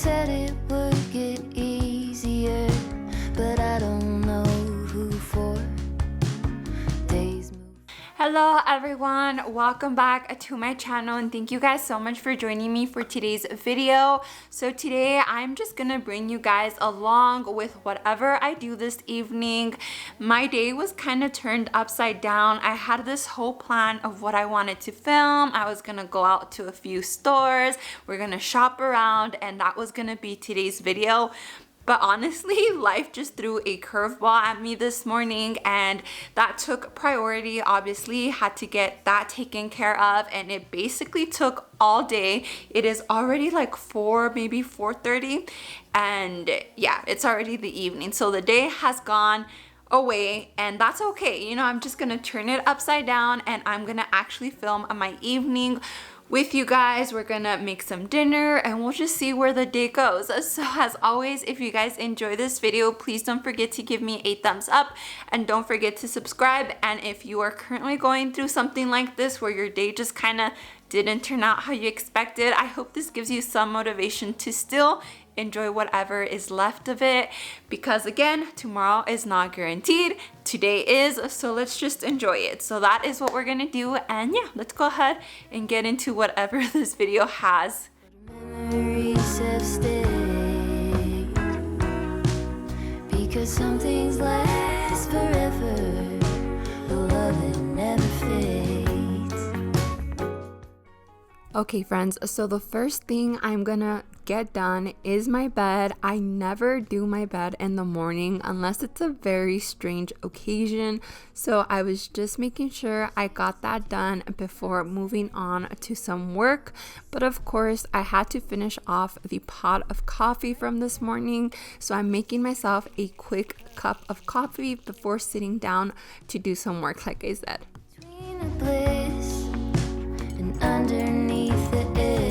said it would get easier, but I don't know who for. Days move. Hello everyone, welcome back to my channel and thank you guys so much for joining me for today's video. So today I'm just gonna bring you guys along with whatever I do this evening. My day was kind of turned upside down. I had this whole plan of what I wanted to film. I was gonna go out to a few stores, we're gonna shop around, and that was gonna be today's video. But honestly, life just threw a curveball at me this morning and that took priority. Obviously, had to get that taken care of and it basically took all day. It is already like 4, maybe 4:30, and yeah, it's already the evening. So the day has gone away and that's okay. You know, I'm just gonna turn it upside down and I'm gonna actually film my evening with you guys. We're gonna make some dinner and we'll just see where the day goes. So as always, if you guys enjoy this video, please don't forget to give me a thumbs up and don't forget to subscribe. And if you are currently going through something like this where your day just kind of didn't turn out how you expected, I hope this gives you some motivation to still enjoy whatever is left of it, because again, tomorrow is not guaranteed, today is, so let's just enjoy it. So that is what we're gonna do, and yeah, let's go ahead and get into whatever this video has. Memories have stayed, because some things last forever, the love that never fades. Okay friends, so the first thing I'm gonna get done is my bed. I never do my bed in the morning unless it's a very strange occasion. So I was just making sure I got that done before moving on to some work. But of course, I had to finish off the pot of coffee from this morning. So I'm making myself a quick cup of coffee before sitting down to do some work, like I said. Between the bliss and underneath the edge.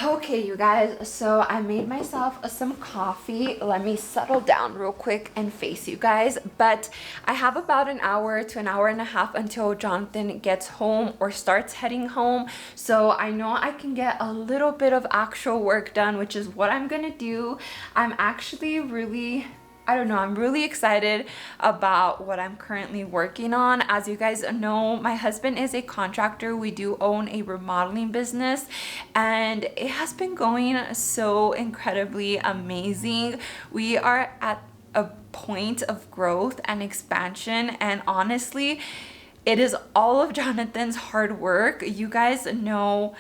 Okay, you guys, so I made myself some coffee. Let me settle down real quick and face you guys. But I have about an hour to an hour and a half until Jonathan gets home or starts heading home. So I know I can get a little bit of actual work done, which is what I'm gonna do. I'm actually I'm really excited about what I'm currently working on. As you guys know, my husband is a contractor. We do own a remodeling business and it has been going so incredibly amazing. We are at a point of growth and expansion, and honestly, it is all of Jonathan's hard work. You guys know,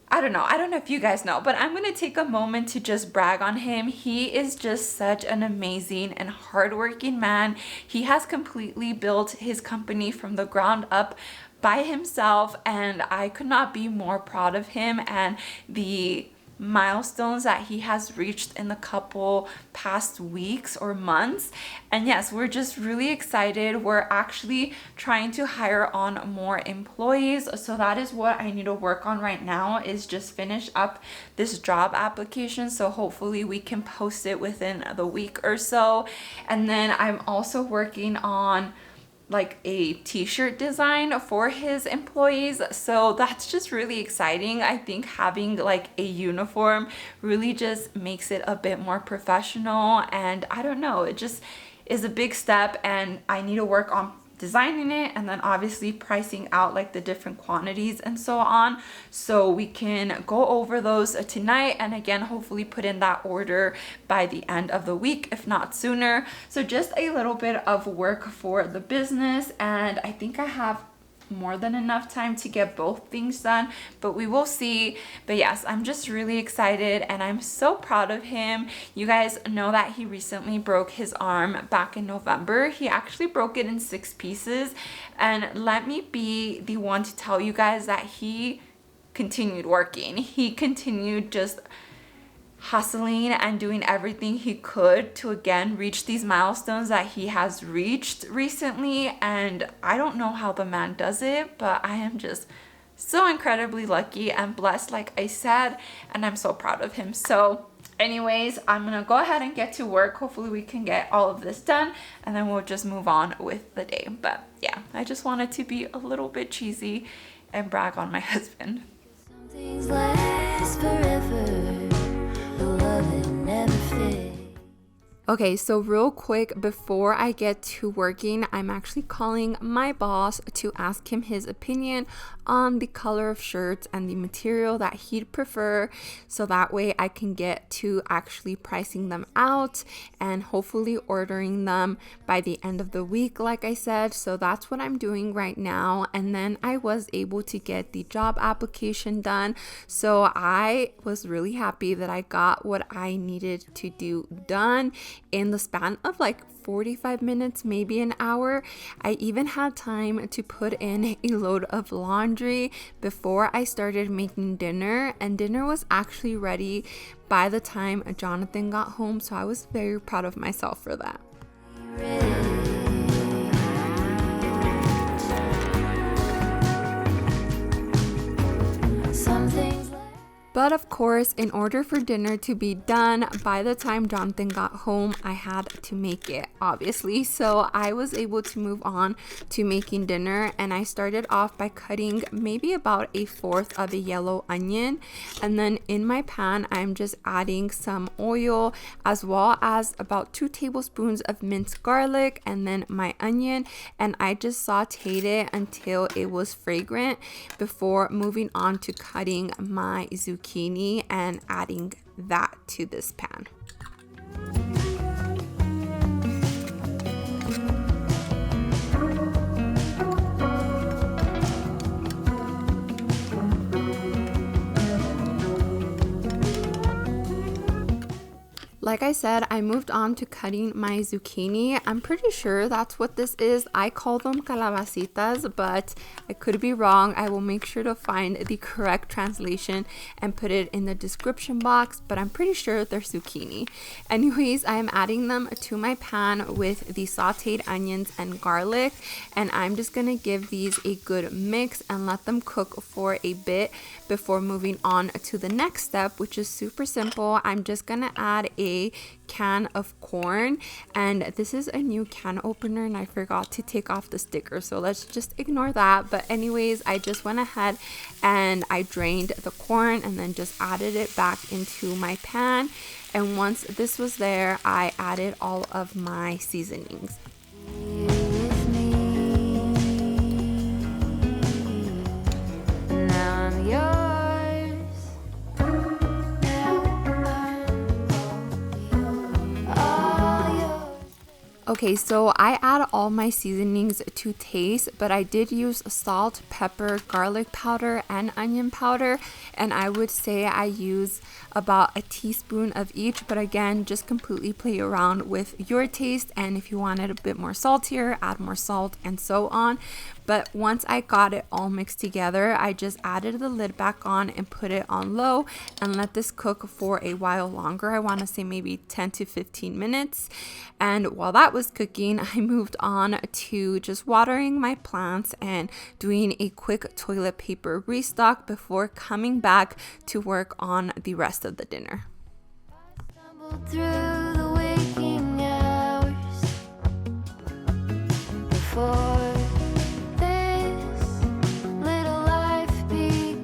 I don't know if you guys know, but I'm gonna take a moment to just brag on him. He is just such an amazing and hardworking man. He has completely built his company from the ground up by himself, and I could not be more proud of him and the milestones that he has reached in the couple past weeks or months. And yes, we're just really excited. We're actually trying to hire on more employees, so that is what I need to work on right now, is just finish up this job application, so hopefully we can post it within the week or so. And then I'm also working on like a t-shirt design for his employees, so that's just really exciting. I think having like a uniform really just makes it a bit more professional, and I don't know, it just is a big step and I need to work on designing it and then obviously pricing out like the different quantities and so on, so we can go over those tonight and again hopefully put in that order by the end of the week, if not sooner. So just a little bit of work for the business, and I think I have more than enough time to get both things done, but we will see. But yes, I'm just really excited and I'm so proud of him. You guys know that he recently broke his arm back in November. He actually broke it in 6 pieces, and let me be the one to tell you guys that he continued working. He continued just hustling and doing everything he could to again reach these milestones that he has reached recently. And I don't know how the man does it, but I am just so incredibly lucky and blessed, like I said, and I'm so proud of him. So anyways, I'm gonna go ahead and get to work. Hopefully we can get all of this done and then we'll just move on with the day. But yeah, I just wanted to be a little bit cheesy and brag on my husband. Some things last last forever. The love it never fades. Okay, so real quick, before I get to working, I'm actually calling my boss to ask him his opinion on the color of shirts and the material that he'd prefer, so that way I can get to actually pricing them out and hopefully ordering them by the end of the week, like I said. So that's what I'm doing right now. And then I was able to get the job application done, so I was really happy that I got what I needed to do done in the span of like 45 minutes, maybe an hour. I even had time to put in a load of laundry before I started making dinner, and dinner was actually ready by the time Jonathan got home, so I was very proud of myself for that. Some things But of course, in order for dinner to be done by the time Jonathan got home, I had to make it, obviously. So I was able to move on to making dinner, and I started off by cutting maybe about 1/4 of a yellow onion. And then in my pan, I'm just adding some oil as well as about 2 tablespoons of minced garlic and then my onion. And I just sauteed it until it was fragrant before moving on to cutting my zucchini and adding that to this pan. Like I said, I moved on to cutting my zucchini. I'm pretty sure that's what this is. I call them calabacitas, but I could be wrong. I will make sure to find the correct translation and put it in the description box, but I'm pretty sure they're zucchini. Anyways, I'm adding them to my pan with the sauteed onions and garlic, and I'm just gonna give these a good mix and let them cook for a bit before moving on to the next step, which is super simple. I'm just gonna add a can of corn, and this is a new can opener and I forgot to take off the sticker, so let's just ignore that. But anyways, I just went ahead and I drained the corn and then just added it back into my pan, and once this was there, I added all of my seasonings. with me. Now I'm yours. Okay, so I add all my seasonings to taste, but I did use salt, pepper, garlic powder, and onion powder, and I would say I use about a teaspoon of each, but again, just completely play around with your taste, and if you want it a bit more saltier, add more salt and so on. But once I got it all mixed together, I just added the lid back on and put it on low and let this cook for a while longer. I want to say maybe 10 to 15 minutes. And while that was cooking, I moved on to just watering my plants and doing a quick toilet paper restock before coming back to work on the rest of the dinner. Stumbled through the waking hours before this little life began.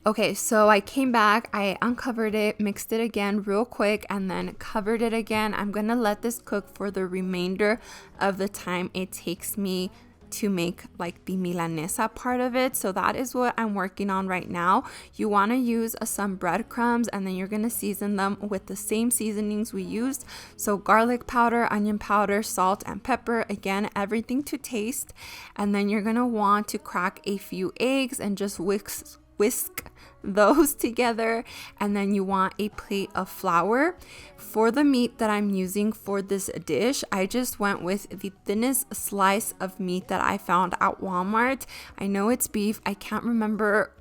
Okay, so I came back, I uncovered it, mixed it again real quick, and then covered it again. I'm gonna let this cook for the remainder of the time it takes me to make like the milanesa part of it. So that is what I'm working on right now. You want to use some breadcrumbs, and then you're going to season them with the same seasonings we used. So garlic powder, onion powder, salt, and pepper. Again, everything to taste. And then you're going to want to crack a few eggs and just whisk those together, and then you want a plate of flour. For the meat that I'm using for this dish, I just went with the thinnest slice of meat that I found at Walmart. I know it's beef, I can't remember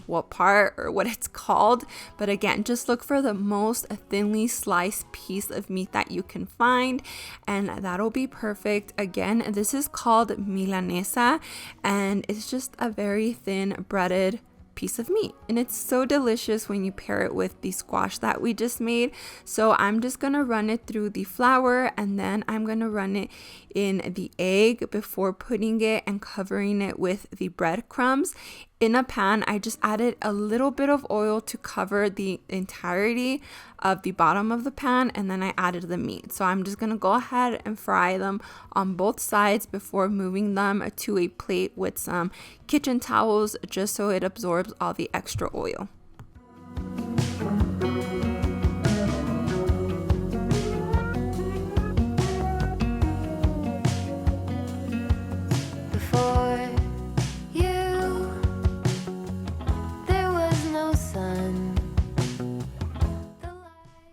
what part or what it's called, but again, just look for the most thinly sliced piece of meat that you can find, and that'll be perfect. Again, this is called milanesa, and it's just a very thin breaded piece of meat, and it's so delicious when you pair it with the squash that we just made. So I'm just gonna run it through the flour, and then I'm gonna run it in the egg before putting it and covering it with the breadcrumbs. In a pan, I just added a little bit of oil to cover the entirety of the bottom of the pan, and then I added the meat. So I'm just gonna go ahead and fry them on both sides before moving them to a plate with some kitchen towels, just so it absorbs all the extra oil.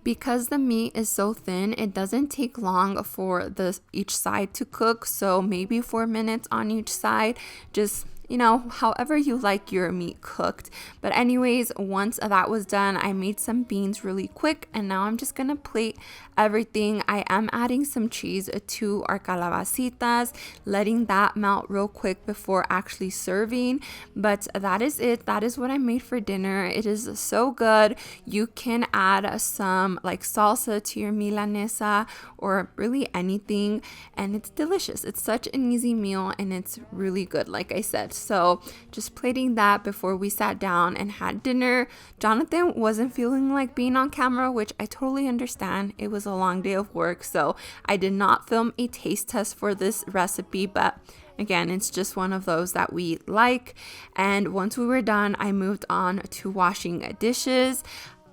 Because the meat is so thin, it doesn't take long for each side to cook. So maybe 4 minutes on each side, just however you like your meat cooked. But anyways, once that was done, I made some beans really quick, and now I'm just gonna plate everything. I am adding some cheese to our calabacitas, letting that melt real quick before actually serving. But that is it. That is what I made for dinner. It is so good. You can add some like salsa to your milanesa or really anything, and it's delicious. It's such an easy meal, and it's really good, like I said. So just plating that before we sat down and had dinner. Jonathan wasn't feeling like being on camera, which I totally understand. It was a long day of work, so I did not film a taste test for this recipe, but again, it's just one of those that we like. And once we were done, I moved on to washing dishes.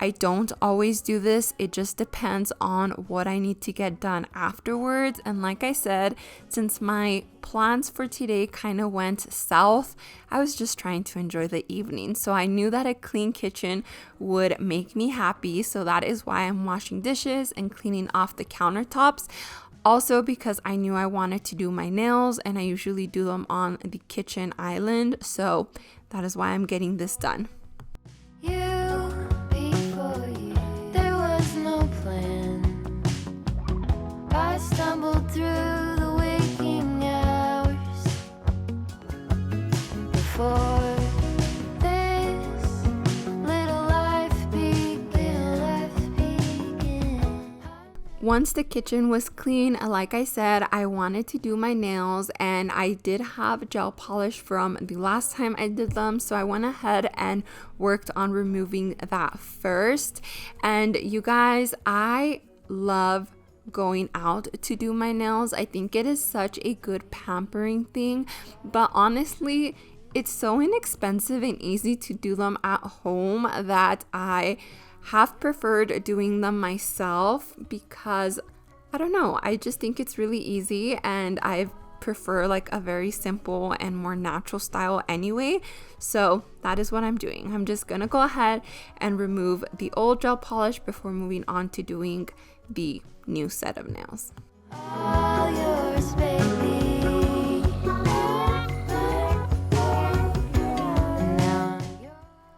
I don't always do this. It just depends on what I need to get done afterwards. And like I said, since my plans for today kind of went south, I was just trying to enjoy the evening. So I knew that a clean kitchen would make me happy. So that is why I'm washing dishes and cleaning off the countertops. Also because I knew I wanted to do my nails, and I usually do them on the kitchen island. So that is why I'm getting this done. I stumbled through the waking hours before this little life began. Once the kitchen was clean, like I said, I wanted to do my nails, and I did have gel polish from the last time I did them, so I went ahead and worked on removing that first. And you guys, I love going out to do my nails. I think it is such a good pampering thing, but honestly, it's so inexpensive and easy to do them at home that I have preferred doing them myself, because I don't know, I just think it's really easy, and I prefer like a very simple and more natural style anyway. So that is what I'm doing. I'm just gonna go ahead and remove the old gel polish before moving on to doing the new set of nails. All yours, baby.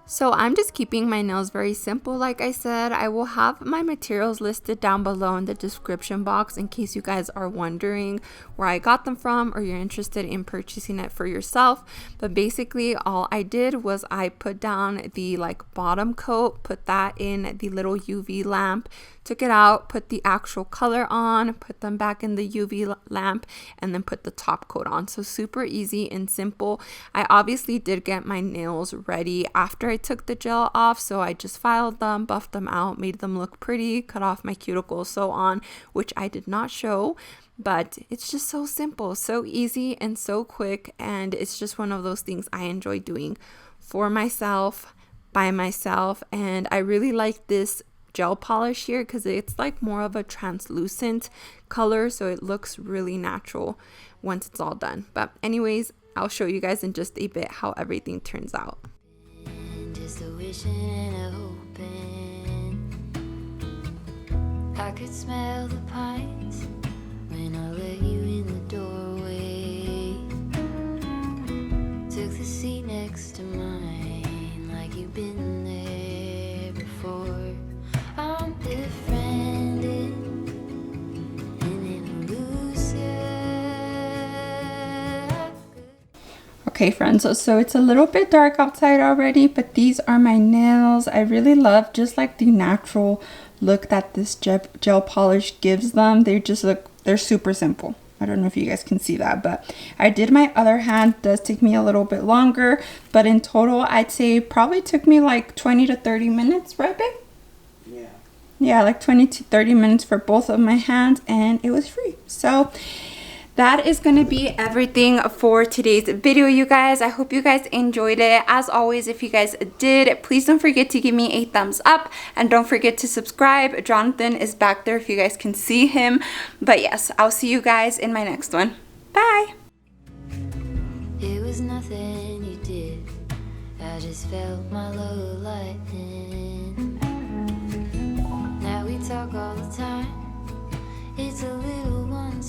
So I'm just keeping my nails very simple. Like I said, I will have my materials listed down below in the description box in case you guys are wondering where I got them from or you're interested in purchasing it for yourself. But basically all I did was I put down the bottom coat, put that in the little UV lamp, took it out, put the actual color on, put them back in the UV lamp, and then put the top coat on. So super easy and simple. I obviously did get my nails ready after I took the gel off, so I just filed them, buffed them out, made them look pretty, cut off my cuticles, so on, which I did not show. But it's just so simple, so easy, and so quick, and it's just one of those things I enjoy doing for myself, by myself. And I really like this gel polish here because it's more of a translucent color, so it looks really natural once it's all done. But anyways, I'll show you guys in just a bit how everything turns out. Just a wishing and a hoping I could smell the pines when I let you in the doorway. Took the seat next to mine like you've been there before. I'm befriended and then lose you. Okay friends, so it's a little bit dark outside already, but these are my nails. I really love just the natural look that this gel polish gives them. They're super simple. I don't know if you guys can see that, but I did my other hand. It does take me a little bit longer, but in total, I'd say probably took me like 20 to 30 minutes, right, babe? Yeah, like 20 to 30 minutes for both of my hands, and it was free. So that is going to be everything for today's video, you guys. I hope you guys enjoyed it. As always, if you guys did, please don't forget to give me a thumbs up, and don't forget to subscribe. Jonathan is back there if you guys can see him. But yes, I'll see you guys in my next one. Bye. It was nothing you did. I just felt my low lightning. Now we talk all the time. It's a little one.